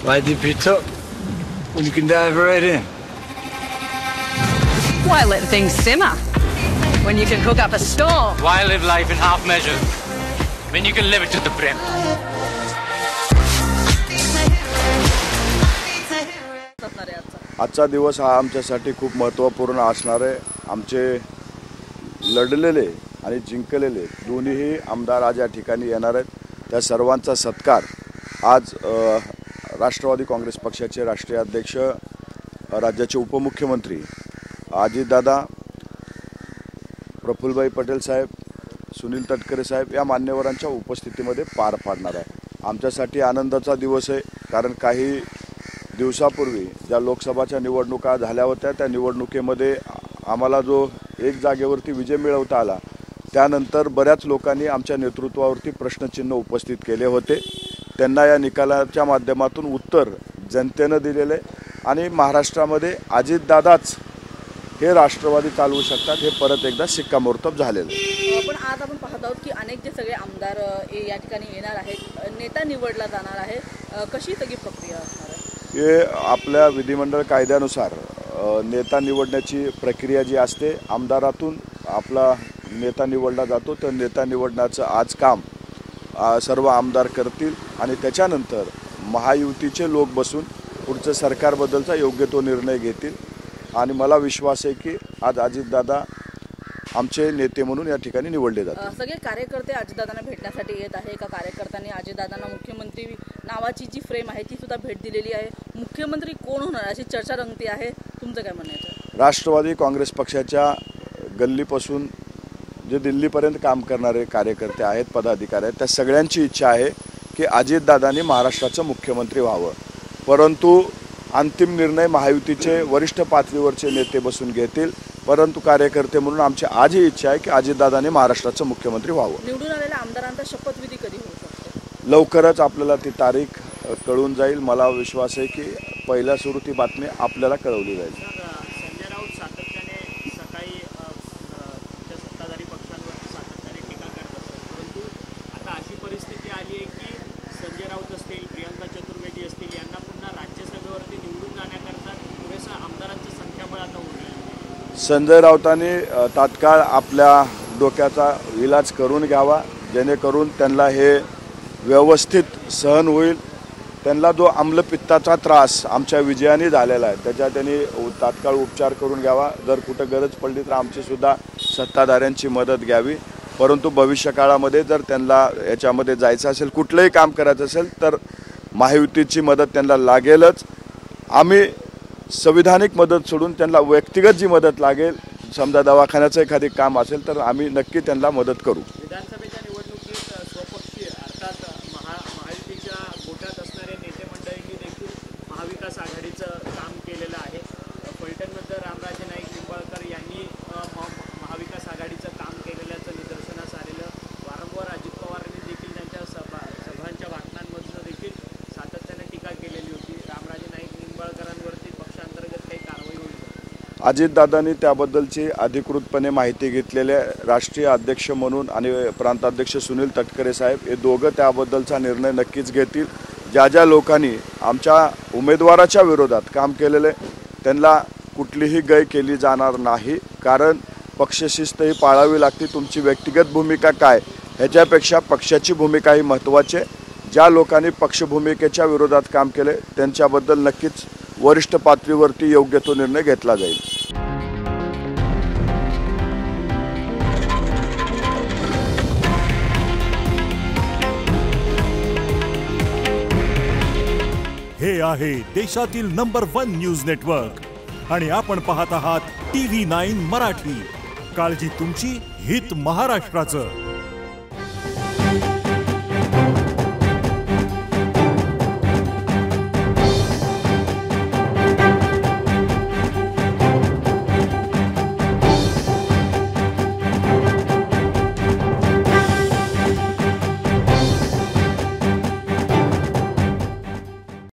Why dip it up when you can dive right in? Why let things simmer when you can cook up a storm? Why live life in half measures when you can live it to the brim? आजचा दिवस हा आमच्यासाठी खूप महत्त्वपूर्ण असणार आहे। आमचे लढलेले आणि जिंकलेले दोन्हीही आमदार आज या ठिकाणी येणार आहेत। त्या सर्वांचा सत्कार आज राष्ट्रवादी काँग्रेस पक्षाचे राष्ट्रीय अध्यक्ष, राज्याचे उपमुख्यमंत्री अजितदादा, प्रफुल्लभाई पटेल साहेब, सुनील तटकरे साहेब या मान्यवरांच्या उपस्थितीमध्ये पार पाडणार आहे। आमच्यासाठी आनंदाचा दिवस आहे, कारण काही दिवसापूर्वी ज्या लोकसभाच्या निवडणुका झाल्या होत्या त्या निवडणुकीमध्ये आम्हाला जो एक जागेवरती विजय मिळवता आला, त्यानंतर बऱ्याच लोकांनी आमच्या नेतृत्वावरती प्रश्नचिन्ह उपस्थित केले होते। त्यांना या निकालाच्या माध्यमातून उत्तर जनतेने दिलेले आणि महाराष्ट्रामध्ये अजितदादाच हे राष्ट्रवादी चालवू शकतात हे परत एकदा शिक्कामोर्तब झालेलं आहे। पण आज आपण पाहत आहोत की अनेक जे सगळे आमदार या ठिकाणी येणार आहेत, नेता निवडला जाणार आहे, कशी सगळी प्रक्रिया असणार आहे? हे आपल्या विधिमंडळ कायद्यानुसार नेता निवडण्याची प्रक्रिया जी असते, आमदारातून आपला नेता निवडला जातो। तर नेता निवडण्याचं आज काम सर्व आमदार करतील आणि त्याच्यानंतर महायुतीचे लोक बसून पुढचं सरकारबद्दलचा योग्य तो निर्णय घेतील आणि मला विश्वास आहे की आज अजितदादा आमचे नेते म्हणून या ठिकाणी निवडले जातात। सगळे कार्यकर्ते अजितदादांना भेटण्यासाठी येत आहे का? कार्यकर्त्यांनी अजितदादांना मुख्यमंत्री नावाची जी फ्रेम आहे ती सुद्धा भेट दिलेली आहे। मुख्यमंत्री कोण होणार अशी चर्चा रंगती आहे, तुमचं काय म्हणायचं आहे? राष्ट्रवादी काँग्रेस पक्षाच्या गल्लीपासून जे दिल्लीपर्यंत काम करणारे कार्यकर्ते आहेत, पदाधिकारी आहेत, त्या सगळ्यांची इच्छा आहे की अजितदादांनी महाराष्ट्राचं मुख्यमंत्री व्हावं, परंतु अंतिम निर्णय महायुतीचे वरिष्ठ पातळीवरचे नेते बसून घेतील। परंतु कार्यकर्ते म्हणून आमची आजही इच्छा आहे की अजितदादांनी महाराष्ट्राचं मुख्यमंत्री व्हावं। निवडून आलेल्या आमदारांचा शपथविधी कधी होऊ शकतो? लवकरच आपल्याला ती तारीख कळून जाईल। मला विश्वास आहे की पहिल्या सुरू ती बातमी आपल्याला कळवली जाईल। संजय राऊत सातत्याने सकाळी सत्ताधारी पक्षांवर सातत्याने टीका करत असतात, परंतु आता अशी परिस्थिती आली आहे की संजय राऊत असतील, प्रियंका चतुर्वेदी असतील, यांना पुन्हा राज्यसभेवरती निवडून जाण्याकरता पुरेसा आमदारांचं संख्याबळ आता उरलेलं आहे। संजय राऊतांनी तात्काळ आपल्या डोक्याचा इलाज करून घ्यावा, जेणेकरून त्यांना हे व्यवस्थित सहन होईल। त्यांना जो आम्लपित्ताचा त्रास आमच्या विजयाने झालेला आहे त्याच्या त्यांनी तात्काळ उपचार करून घ्यावा। जर कुठं गरज पडली तर आमची सुद्धा सत्ताधाऱ्यांची मदत घ्यावी, परंतु भविष्यकाळामध्ये जर त्यांना याच्यामध्ये जायचं असेल, कुठलंही काम करायचं असेल तर महायुतीची मदत त्यांना लागेलच। आम्ही संविधानिक मदत सोडून त्यांना व्यक्तिगत जी मदत लागेल, समजा दवाखान्याचं एखादे काम असेल तर आम्ही नक्की त्यांना मदत करू। विधानसभेच्या निवडणुकीत स्वपक्षीय अर्थात महायुतीच्या गोटात असणाऱ्या नेते मंडळींनी देखील महाविकास आघाडीचं काम केलेलं आहे। फलटणमध्ये रामराजे नाईक निंबाळकर यांनी महाविकास आघाडीचं काम केलेल्याचं निदर्शनास आलेलं। वारंवार अजित पवारांनी देखील त्यांच्या सभांच्या भाषणांमधून देखील सातत्याने टीका केलेली होती। रामराजे नाईक निंबाळकरांवरती पक्षांतर्गत काही कारवाई होईल? अजितदादांनी त्याबद्दलची अधिकृतपणे माहिती घेतलेले राष्ट्रीय अध्यक्ष म्हणून आणि प्रांताध्यक्ष सुनील तटकरे साहेब हे दोघं त्याबद्दलचा निर्णय नक्कीच घेतील। ज्या ज्या लोकांनी आमच्या उमेदवाराच्या विरोधात काम केलेले त्यांना कुठलीही गय केली जाणार नाही, कारण पक्षशिस्त ही पाळावी लागते। तुमची व्यक्तिगत भूमिका काय ह्याच्यापेक्षा पक्षाची भूमिका ही महत्त्वाची आहे। ज्या लोकांनी पक्षभूमिकेच्या विरोधात काम केले त्यांच्याबद्दल नक्कीच वरिष्ठ पातळीवरती योग्य तो निर्णय घेतला जाईल। हे आहे देशातील नंबर 1 न्यूज नेटवर्क आणि आपण पाहत आहात TV9 मराठी। काळजी तुमची, हित महाराष्ट्राचं।